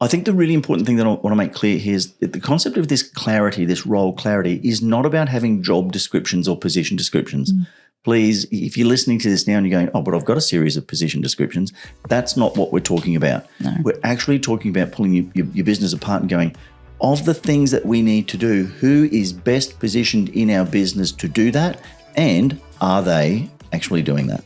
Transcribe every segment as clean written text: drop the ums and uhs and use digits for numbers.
I think the really important thing that I want to make clear here is that the concept of this clarity, this role clarity, is not about having job descriptions or position descriptions. Please, if you're listening to this now and you're going, oh, but I've got a series of position descriptions, that's not what we're talking about. No. We're actually talking about pulling your business apart and going, of the things that we need to do, who is best positioned in our business to do that, and are they actually doing that?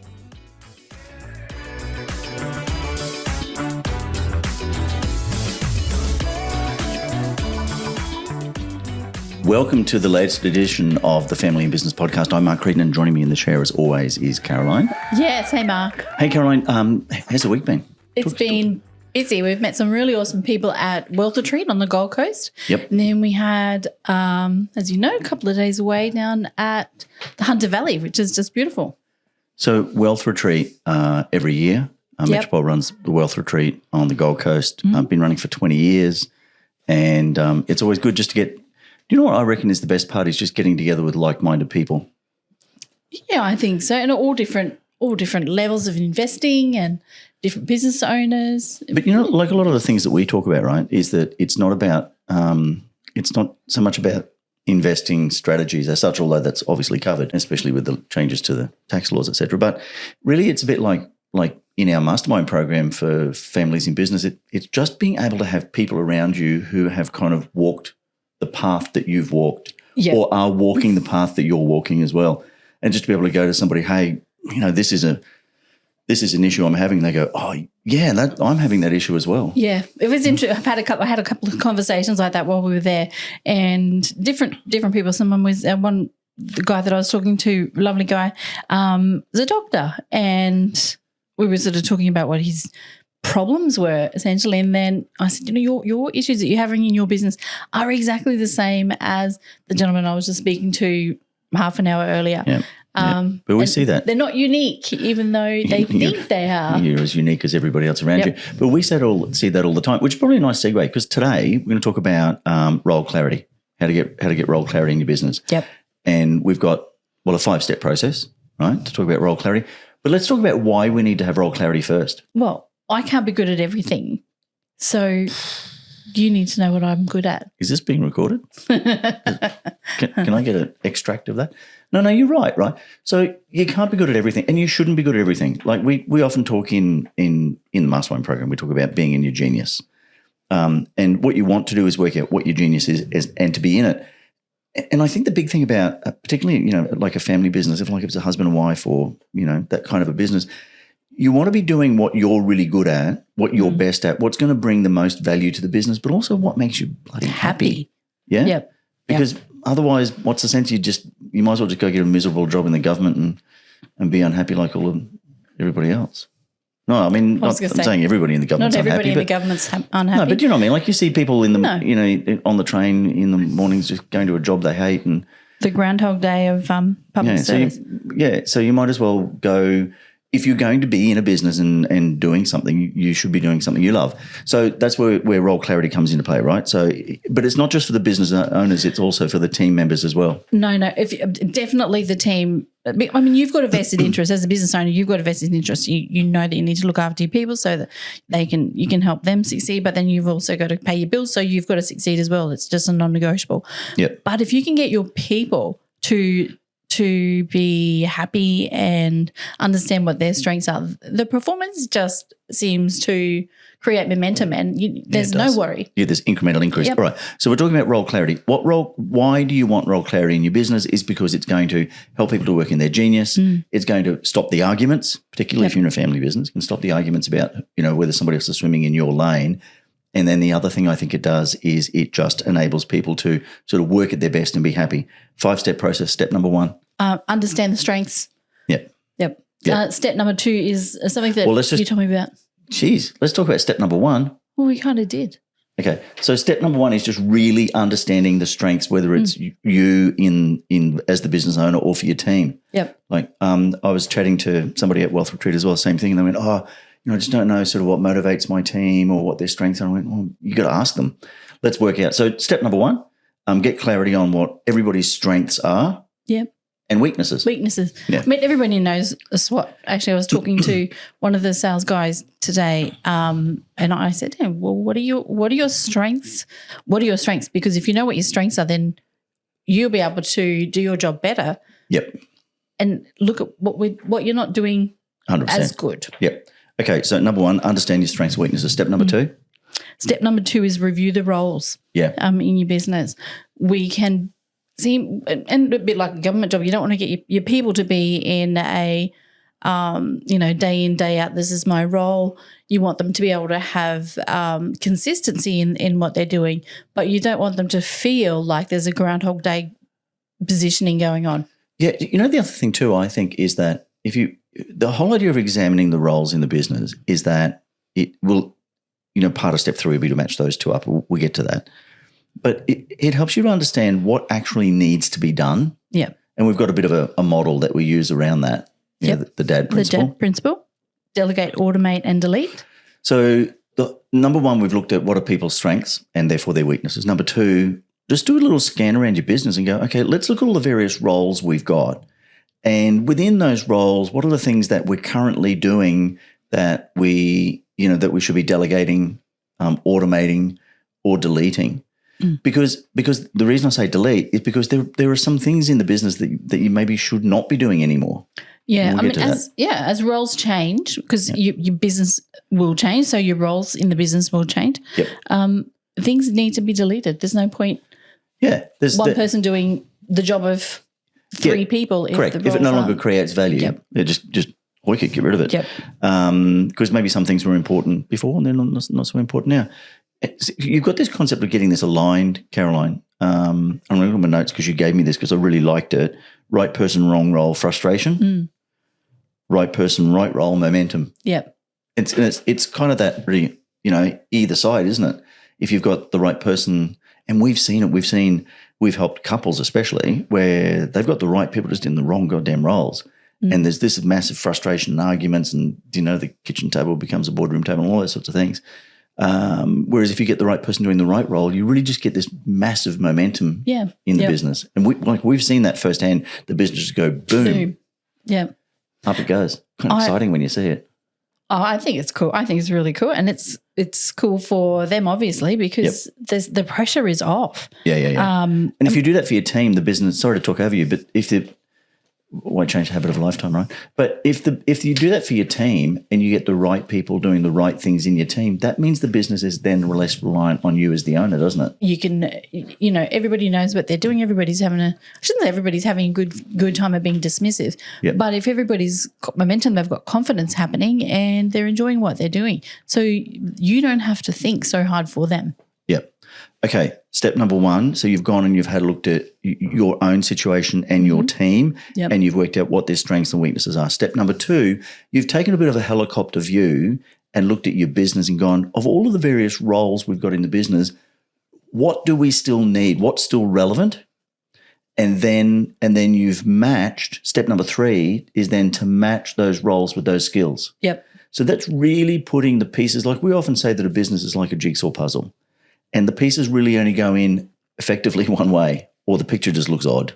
Welcome to the latest edition of the Family and Business Podcast. I'm Mark Creedon, and joining me in the chair as always is Caroline. Yes, hey Mark. Hey Caroline, how's the week been? It's been busy. We've met some really awesome people at Wealth Retreat on the Gold Coast. Yep. And then we had, as you know, a couple of days away down at the Hunter Valley, which is just beautiful. So Wealth Retreat every year. Metropole runs the Wealth Retreat on the Gold Coast. I've been running for 20 years, and it's always good just to get. You know what I reckon is the best part is just getting together with like-minded people. Yeah, I think so. And all different levels of investing and different business owners. But you know, like a lot of the things that we talk about, right, is that it's not about it's not so much about investing strategies as such, although that's obviously covered, especially with the changes to the tax laws, et cetera. But really it's a bit like in our mastermind program for families in business, it's just being able to have people around you who have kind of walked the path that you've walked, or are walking the path that you're walking as well. And just to be able to go to somebody, hey, you know, this is an issue I'm having. And they go, oh, yeah, I'm having that issue as well. Yeah, it was interesting. I had a couple of conversations like that while we were there, and different people. Someone was the guy that I was talking to, lovely guy, was a doctor, and we were sort of talking about what his problems were essentially, and then I said, you know, your issues that you're having in your business are exactly the same as the gentleman I was just speaking to half an hour earlier. Yeah. But we see that they're not unique, even though they think they are. You're as unique as everybody else around you. But we see that all the time, which is probably a nice segue, because today we're going to talk about role clarity, how to get role clarity in your business. Yep. And we've got a 5-step process, right, to talk about role clarity. But let's talk about why we need to have role clarity first. Well, I can't be good at everything, so you need to know what I'm good at. Is this being recorded? Can I get an extract of that? No, you're right. So you can't be good at everything, and you shouldn't be good at everything. Like we often talk in the mastermind program, we talk about being in your genius. And what you want to do is work out what your genius is and to be in it. And I think the big thing about, particularly, you know, like a family business, if it's a husband and wife or, you know, that kind of a business, you want to be doing what you're really good at, what you're best at, what's going to bring the most value to the business, but also what makes you bloody happy. Yeah? Yep. Because otherwise, what's the sense? You might as well just go get a miserable job in the government and be unhappy like everybody else. No, I mean, I'm saying everybody in the government's unhappy. Not everybody in the government's unhappy. No, but you know what I mean? Like you see people you know, on the train in the mornings just going to a job they hate. And the Groundhog Day of public service. So you might as well go. If you're going to be in a business and doing something, you should be doing something you love. So that's where role clarity comes into play, right? So, but it's not just for the business owners; it's also for the team members as well. No, definitely the team. I mean, you've got a vested interest as a business owner. You've got a vested interest. You know that you need to look after your people so that you can help them succeed. But then you've also got to pay your bills, so you've got to succeed as well. It's just a non-negotiable. Yep. But if you can get your people to be happy and understand what their strengths are, the performance just seems to create momentum, and there's no worry. Yeah, there's incremental increase. Yep. All right. So we're talking about role clarity. Why do you want role clarity in your business? Is because it's going to help people to work in their genius. It's going to stop the arguments, particularly if you're in a family business. It can stop the arguments about, you know, whether somebody else is swimming in your lane. And then the other thing I think it does is it just enables people to sort of work at their best and be happy. 5-step process. Step number 1. Understand the strengths. Yep. Step number 2 is something that you told me about. Geez, let's talk about step number 1. Well, we kind of did. Okay. So step number 1 is just really understanding the strengths, whether it's you in as the business owner or for your team. Yep. Like I was chatting to somebody at Wealth Retreat as well, same thing, and they went, oh, you know, I just don't know sort of what motivates my team or what their strengths are. I went, well, you got to ask them. Let's work out. So step number 1, get clarity on what everybody's strengths are. Yep. And weaknesses. I mean, everybody knows a SWOT. Actually, I was talking to one of the sales guys today, and I said to him, well, what are your strengths? What are your strengths? Because if you know what your strengths are, then you'll be able to do your job better. Yep. And look at what you're not doing 100%. as good. Yep. Okay, so number one, understand your strengths and weaknesses. Step number two? Step number two is review the roles in your business. We can see, and a bit like a government job, you don't want to get your people to be in a, day in, day out, this is my role. You want them to be able to have consistency in what they're doing, but you don't want them to feel like there's a Groundhog Day positioning going on. Yeah, the other thing too, I think, is that the whole idea of examining the roles in the business is that it will, part of step three will be to match those two up. We'll get to that. But it helps you to understand what actually needs to be done. Yeah. And we've got a bit of a model that we use around that, the DAD principle. The DAD principle, delegate, automate, and delete. So the number one, we've looked at what are people's strengths and therefore their weaknesses. Number two, just do a little scan around your business and go, okay, let's look at all the various roles we've got. And within those roles, what are the things that we're currently doing that we should be delegating, automating, or deleting? Because the reason I say delete is because there are some things in the business that you maybe should not be doing anymore. Yeah, as roles change, because your business will change, so your roles in the business will change. Yep. Things need to be deleted. There's no point. Yeah, there's one person doing the job of three people. Correct. If it no longer creates value, just hoik it, get rid of it. Yep. Because maybe some things were important before and they're not so important now. You've got this concept of getting this aligned, Caroline. I'm going to look at my notes because you gave me this because I really liked it. Right person, wrong role, frustration. Right person, right role, momentum. Yep. It's kind of that really, either side, isn't it? If you've got the right person, and we've seen it, we've helped couples especially where they've got the right people just in the wrong goddamn roles. And there's this massive frustration and arguments and, the kitchen table becomes a boardroom table and all those sorts of things. Whereas if you get the right person doing the right role, you really just get this massive momentum in the business. And we've seen that firsthand. The business just go boom. Yeah. Up it goes. Kind of exciting when you see it. Oh, I think it's cool. I think it's really cool. And it's cool for them, obviously, because the pressure is off. Yeah. And if you do that for your team, the business, sorry to talk over you, but won't change the habit of a lifetime, right? But if you do that for your team and you get the right people doing the right things in your team, that means the business is then less reliant on you as the owner, doesn't it? You can, everybody knows what they're doing. Everybody's having I shouldn't say everybody's having a good time of being dismissive. Yep. But if everybody's got momentum, they've got confidence happening and they're enjoying what they're doing. So you don't have to think so hard for them. Yep. Okay, step number one. So you've gone and you've had a look at your own situation and your team and you've worked out what their strengths and weaknesses are. Step number two, you've taken a bit of a helicopter view and looked at your business and gone, of all of the various roles we've got in the business, what do we still need? What's still relevant? And then you've matched, step number three is then to match those roles with those skills. Yep. So that's really putting the pieces, like we often say that a business is like a jigsaw puzzle. And the pieces really only go in effectively one way or the picture just looks odd.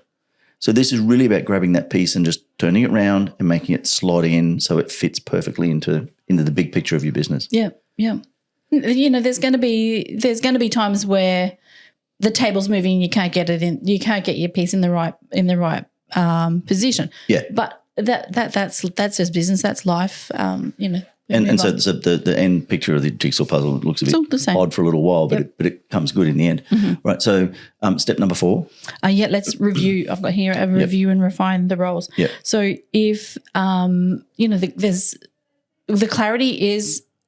So this is really about grabbing that piece and just turning it around and making it slot in so it fits perfectly into the big picture of your business. Yeah. There's going to be times where the table's moving, you can't get it in, you can't get your piece in the right position. Yeah. But that's just business, that's life, And so the end picture of the jigsaw puzzle looks a bit odd for a little while, but it comes good in the end. Right, so step number 4. Let's review. I've got here review and refine the roles. Yep. So if, there's the clarity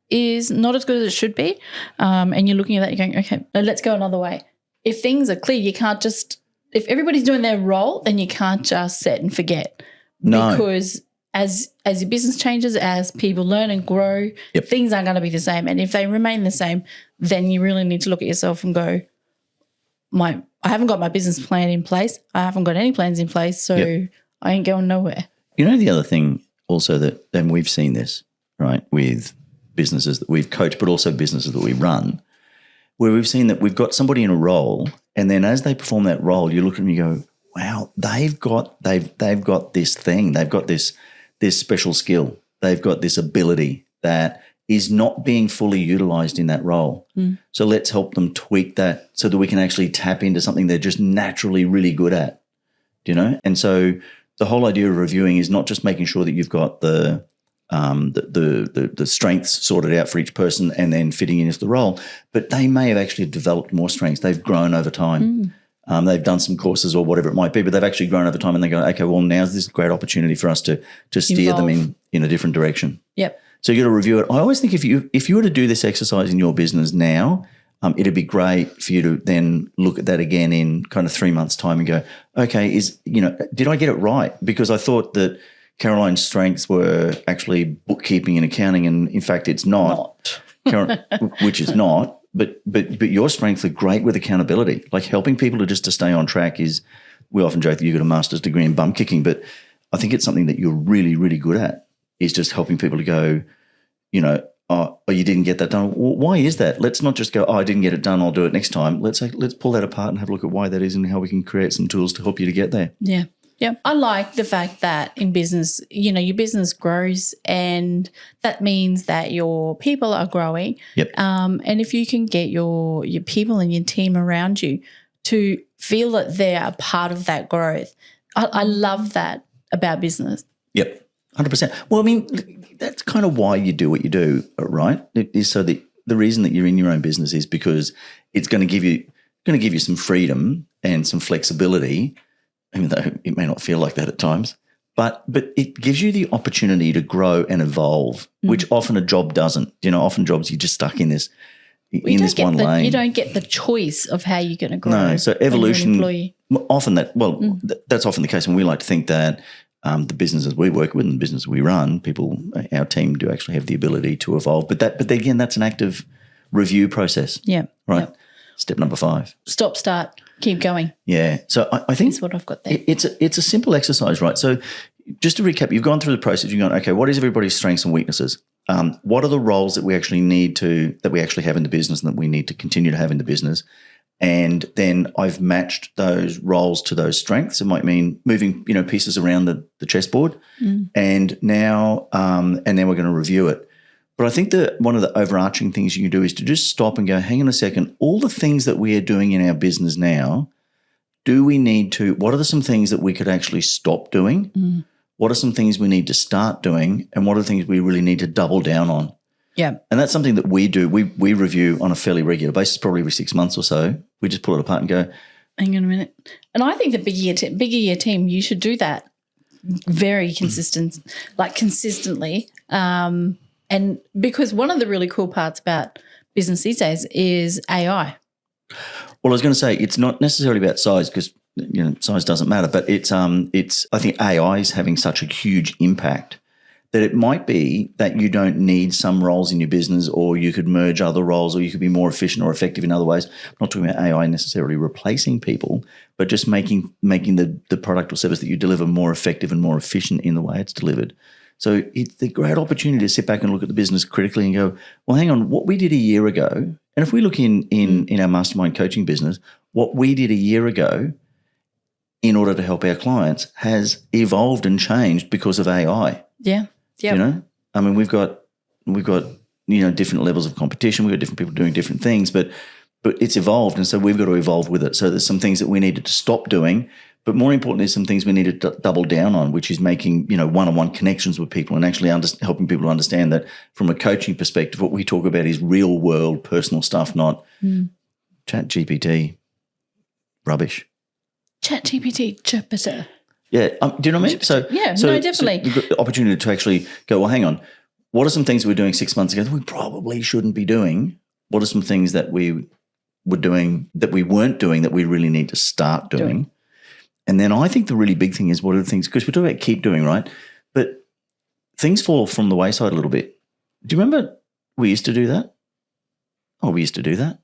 is not as good as it should be and you're looking at that, you're going, okay, let's go another way. If things are clear, you can't just – if everybody's doing their role, then you can't just set and forget. No. Because as your business changes, as people learn and grow, things aren't going to be the same. And if they remain the same, then you really need to look at yourself and go, I haven't got my business plan in place. I haven't got any plans in place, so I ain't going nowhere. The other thing also that then we've seen this, right, with businesses that we've coached but also businesses that we run, where we've seen that we've got somebody in a role and then as they perform that role, you look at them and you go, wow, they've got this thing, they've got this special skill, they've got this ability that is not being fully utilized in that role. So let's help them tweak that so that we can actually tap into something they're just naturally really good at, you know? And so the whole idea of reviewing is not just making sure that you've got the strengths sorted out for each person and then fitting into the role, but they may have actually developed more strengths. They've grown over time. They've done some courses or whatever it might be, but they've actually grown over time and they go, okay, well, now's this great opportunity for us to steer them in a different direction. Yep. So you got to review it. I always think if you were to do this exercise in your business now, it'd be great for you to then look at that again in kind of 3 months' time and go, okay, did I get it right? Because I thought that Caroline's strengths were actually bookkeeping and accounting, and in fact, it's not. Which is not. But your strengths are great with accountability. Like helping people to stay on track is. We often joke that you got a master's degree in bum kicking, but I think it's something that you're really, really good at. Is just helping people to go, oh, you didn't get that done. Well, why is that? Let's not just go, oh, I didn't get it done, I'll do it next time. Let's pull that apart and have a look at why that is and how we can create some tools to help you to get there. Yeah. Yeah. I like the fact that in business, your business grows and that means that your people are growing. Yep. And if you can get your people and your team around you to feel that they're a part of that growth, I love that about business. Yep. 100%. Well, I mean, that's kind of why you do what you do, right? It is so that the reason that you're in your own business is because it's going to give you some freedom and some flexibility, even though it may not feel like that at times. But it gives you the opportunity to grow and evolve, which often a job doesn't. Often jobs you're just stuck in this one lane. You don't get the choice of how you're going to grow. No, so evolution. Often that's often the case, and we like to think that. The businesses we work with and the business we run, our team do actually have the ability to evolve. But again, that's an active review process. Yeah. Right. Yep. Step number 5. Stop, start, keep going. Yeah. So I think that's what I've got there. It's a simple exercise, right? So just to recap, you've gone through the process. You've gone, okay, what is everybody's strengths and weaknesses? What are the roles that we actually have in the business and that we need to continue to have in the business? And then I've matched those roles to those strengths. It might mean moving, pieces around the chessboard. And now, and then we're going to review it. But I think that one of the overarching things you can do is to just stop and go, hang on a second, all the things that we are doing in our business now, what are some things that we could actually stop doing? What are some things we need to start doing? And what are the things we really need to double down on? Yeah. And that's something that we do. We review on a fairly regular basis, probably every 6 months or so. We just pull it apart and go, hang on a minute. And I think the bigger your team, you should do that very consistently. And because one of the really cool parts about business these days is AI. Well, I was going to say it's not necessarily about size because size doesn't matter, but it's I think AI is having such a huge impact that it might be that you don't need some roles in your business, or you could merge other roles, or you could be more efficient or effective in other ways. I'm not talking about AI necessarily replacing people, but just making the product or service that you deliver more effective and more efficient in the way it's delivered. So it's a great opportunity to sit back and look at the business critically and go, well, hang on, what we did a year ago, and if we look in our mastermind coaching business, what we did a year ago in order to help our clients has evolved and changed because of AI. Yeah. Yep. I mean, we've got different levels of competition. We've got different people doing different things, but it's evolved, and so we've got to evolve with it. So there's some things that we needed to stop doing, but more importantly, some things we needed to double down on, which is making one-on-one connections with people and actually helping people to understand that from a coaching perspective, what we talk about is real world personal stuff, not Chat GPT rubbish. Chat GPT, chirpiter. Yeah, do you know what I mean? So definitely. So you've got the opportunity to actually go, well, hang on, what are some things we were doing 6 months ago that we probably shouldn't be doing? What are some things that we were doing that we weren't doing that we really need to start doing? And then I think the really big thing is what are the things, because we're talking about keep doing, right? But things fall from the wayside a little bit. Do you remember we used to do that? Oh, we used to do that.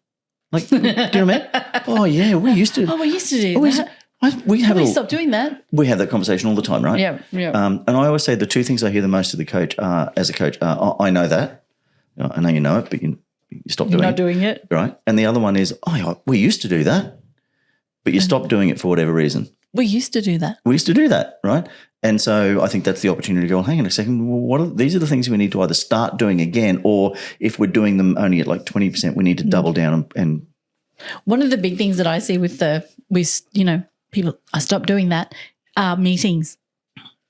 Like, do you know what I mean? Oh, yeah, we used to. Oh, we used to do that. We stop doing that. We have that conversation all the time, right? Yeah. And I always say the two things I hear the most as a coach are, I know that. I know you know it, but you stop doing it. You're not doing it. Right. And the other one is, we used to do that, but you stopped doing it for whatever reason. We used to do that. We used to do that, right? And so I think that's the opportunity to go, hang on a second, well, these are the things we need to either start doing again, or if we're doing them only at like 20%, we need to double down and one of the big things that I see with people, I stopped doing that, meetings.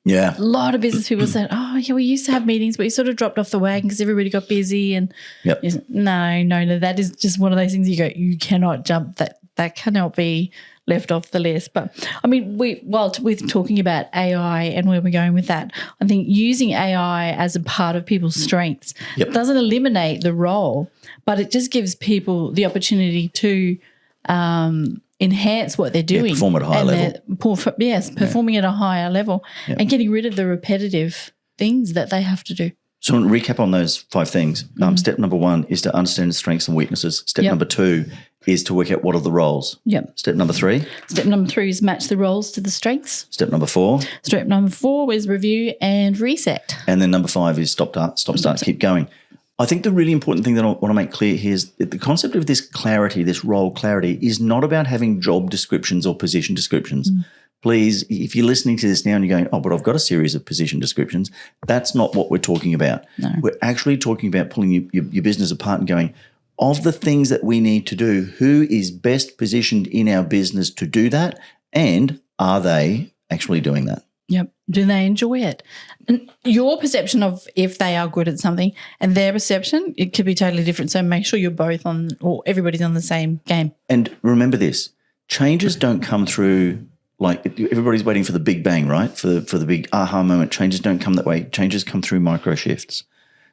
Yeah. A lot of business people said, oh, yeah, we used to have meetings, but we sort of dropped off the wagon because everybody got busy. And yep. No, that is just one of those things you go, you cannot jump, that cannot be left off the list. But, I mean, with talking about AI and where we're going with that, I think using AI as a part of people's strengths doesn't eliminate the role, but it just gives people the opportunity to enhance what they're doing. Perform at a higher level. Performing at a higher level and getting rid of the repetitive things that they have to do. So to recap on those 5 things. Step number 1 is to understand the strengths and weaknesses. Step number 2 is to work out what are the roles. Yep. Step number 3? Step number 3 is match the roles to the strengths. Step number 4? Step number 4 is review and reset. And then number 5 is stop, start, keep going. I think the really important thing that I want to make clear here is that the concept of this clarity, this role clarity, is not about having job descriptions or position descriptions. Please, if you're listening to this now and you're going, oh, but I've got a series of position descriptions, that's not what we're talking about. No. We're actually talking about pulling your business apart and going, of the things that we need to do, who is best positioned in our business to do that, and are they actually doing that? Yep. Do they enjoy it? And your perception of if they are good at something and their perception, it could be totally different. So make sure you're both on, or everybody's on the same game. And remember this, changes don't come through like everybody's waiting for the big bang, right? For the big aha moment. Changes don't come that way. Changes come through micro shifts.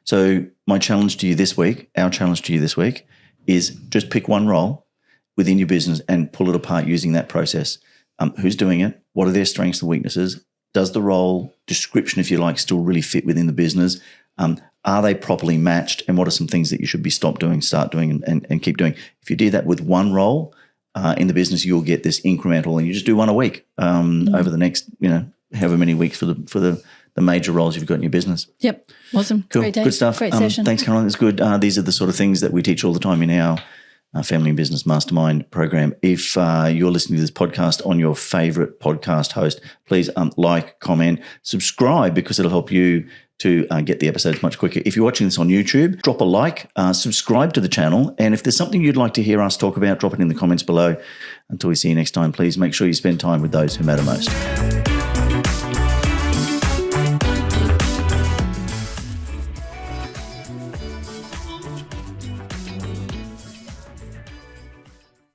So my challenge to you this week, our challenge to you this week, is just pick one role within your business and pull it apart using that process. Who's doing it? What are their strengths and weaknesses? Does the role description, if you like, still really fit within the business? Are they properly matched? And what are some things that you should be start doing, and keep doing? If you do that with one role in the business, you'll get this incremental, and you just do one a week over the next, however many weeks for the major roles you've got in your business. Yep. Awesome. Cool. Great day. Good stuff. Great session. Thanks, Caroline. It's good. These are the sort of things that we teach all the time in our Family and Business Mastermind program. If you're listening to this podcast on your favorite podcast host, please like, comment, subscribe, because it'll help you to get the episodes much quicker. If you're watching this on YouTube, drop a like, subscribe to the channel, and if there's something you'd like to hear us talk about, drop it in the comments below. Until we see you next time, please make sure you spend time with those who matter most.